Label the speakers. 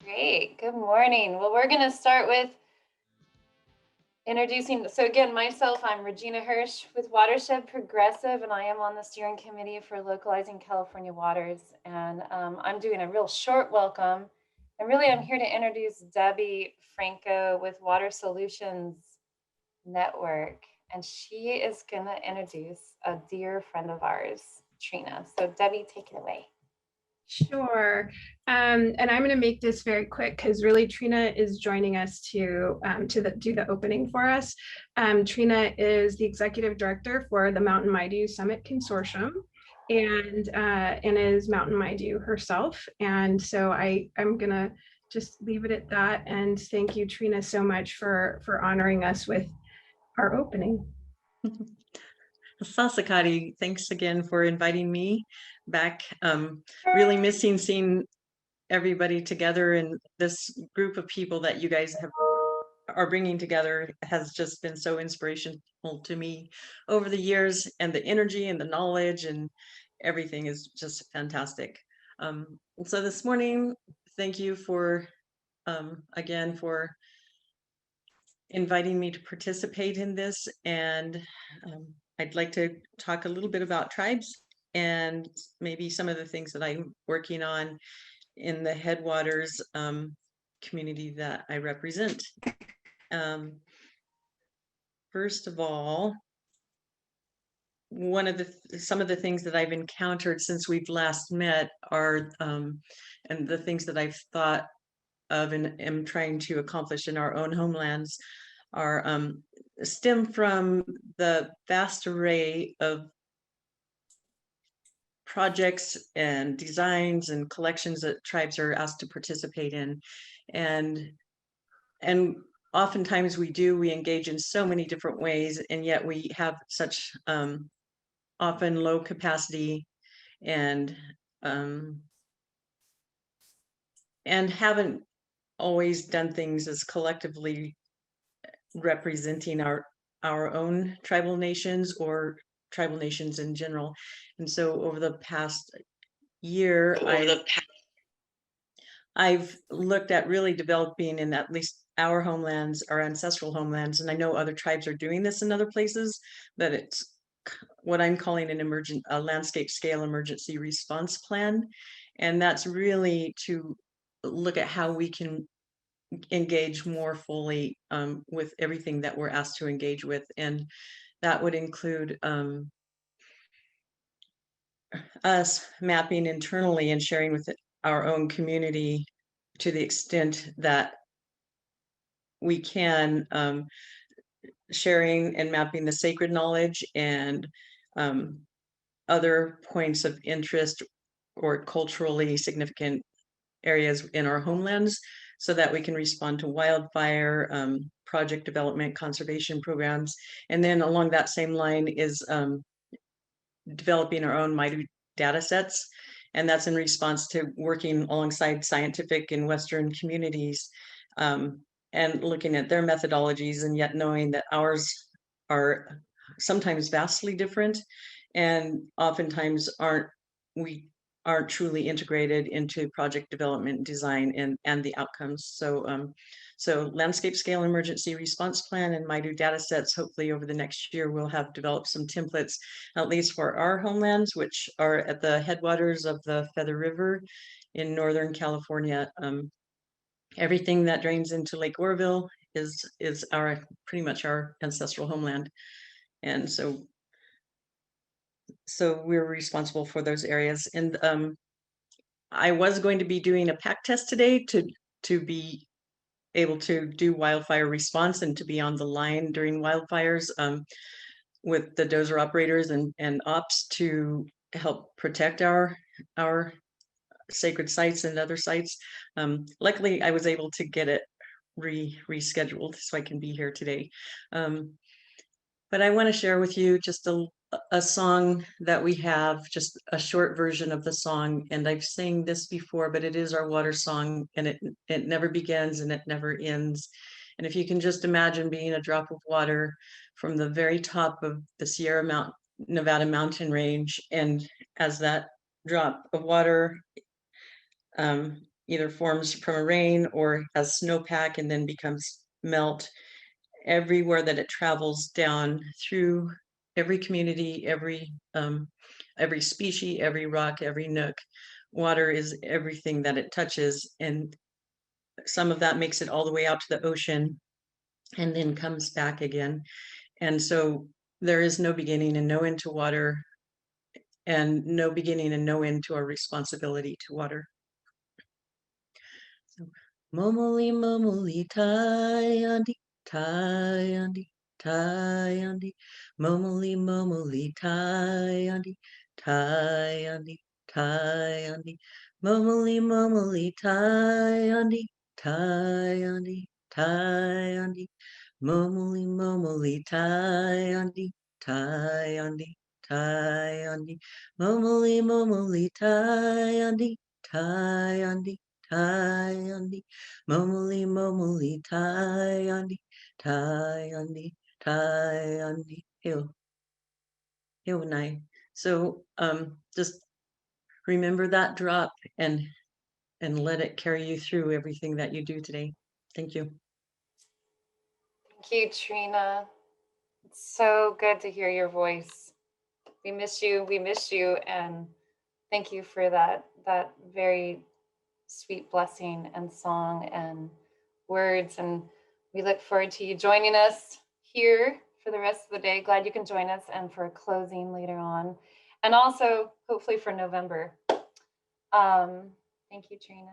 Speaker 1: Great. Good morning. Well, we're going to start with introducing. So, again, myself, I'm Regina Hirsch with Watershed Progressive, and I am on the steering committee for localizing California waters. And I'm doing a real short welcome. And really, I'm here to introduce Debbie Franco with Water Solutions Network. And she is going to introduce a dear friend of ours, Trina. So, Debbie, take it away.
Speaker 2: Sure. And I'm going to make this very quick because really Trina is joining us to do the opening for us. Trina is the executive director for the Mountain Maidu Summit Consortium and is Mountain Maidu herself. And so I'm going to just leave it at that. And thank you, Trina, so much for honoring us with our opening.
Speaker 3: Sasakari, thanks again for inviting me back. Really missing seeing everybody together, and this group of people that you guys are bringing together has just been so inspirational to me over the years, and the energy and the knowledge and everything is just fantastic. So this morning, thank you for again for inviting me to participate in this, and I'd like to talk a little bit about tribes and maybe some of the things that I'm working on in the Headwaters community that I represent. First of all, some of the things that I've encountered since we've last met are, and the things that I've thought of and am trying to accomplish in our own homelands are stem from the vast array of projects and designs and collections that tribes are asked to participate in. And oftentimes we engage in so many different ways, and yet we have such often low capacity and haven't always done things as collectively representing our own tribal nations or tribal nations in general. And so over the past year, I've looked at really developing in at least our homelands, our ancestral homelands, and I know other tribes are doing this in other places, that it's what I'm calling a landscape scale emergency response plan. And that's really to look at how we can engage more fully with everything that we're asked to engage with. And that would include us mapping internally and sharing with our own community to the extent that we can, sharing and mapping the sacred knowledge and other points of interest or culturally significant areas in our homelands, so that we can respond to wildfire, project development, conservation programs. And then along that same line is developing our own Maidu data sets. And that's in response to working alongside scientific and Western communities and looking at their methodologies, and yet knowing that ours are sometimes vastly different and oftentimes aren't truly integrated into project development, design, and the outcomes. So landscape scale emergency response plan and Maidu data sets, hopefully over the next year, we'll have developed some templates, at least for our homelands, which are at the headwaters of the Feather River in Northern California. Everything that drains into Lake Oroville is pretty much our ancestral homeland. And so we're responsible for those areas. And I was going to be doing a pack test today to be able to do wildfire response and to be on the line during wildfires with the dozer operators and ops to help protect our sacred sites and other sites. Luckily, I was able to get it rescheduled so I can be here today. But I want to share with you just a song that we have, just a short version of the song. And I've sang this before, but it is our water song, and it never begins and it never ends. And if you can just imagine being a drop of water from the very top of the Sierra Nevada mountain range, and as that drop of water either forms from a rain or as snowpack and then becomes melt. Everywhere that it travels down through every community, every species, every rock, every nook, water is everything that it touches, and some of that makes it all the way out to the ocean and then comes back again. And so there is no beginning and no end to water, and no beginning and no end to our responsibility to water. So, momoli momoli tayandi, tayandi, tayandi, momoli momoli tayandi, tayandi, tayandi, momoli momoli tayandi, tayandi, tayandi, momoli momoli tayandi, tayandi, tayandi, momoli momoli tayandi, tayandi, tayandi, momoli momoli tayandi, tayandi, tayandi, nai. So just remember that drop and let it carry you through everything that you do today. Thank you.
Speaker 1: Thank you, Trina. It's so good to hear your voice. We miss you, and thank you for that very sweet blessing and song and words. And we look forward to you joining us here for the rest of the day. Glad you can join us, and for closing later on, and also hopefully for November. Thank you, Trina.